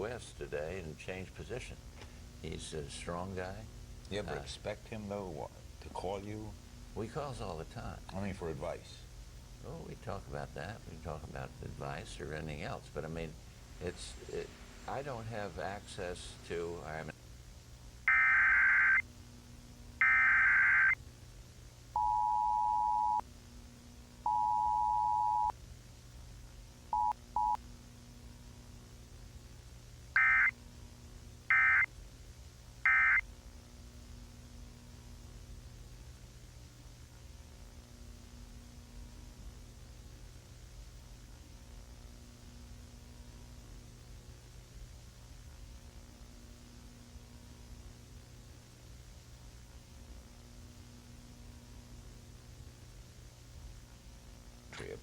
west today and change position. He's a strong guy. You ever expect him, though, to call you? We calls all the time. I mean, for advice. Oh, we talk about that. We talk about advice or anything else. But I mean, I don't have access to.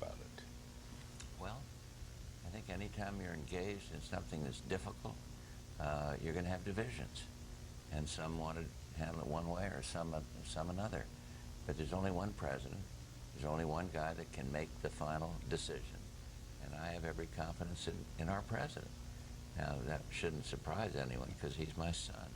About it. Well, I think anytime you're engaged in something that's difficult, you're going to have divisions, and some want to handle it one way or some another. But there's only one president. There's only one guy that can make the final decision, and I have every confidence in our president. Now, that shouldn't surprise anyone because he's my son.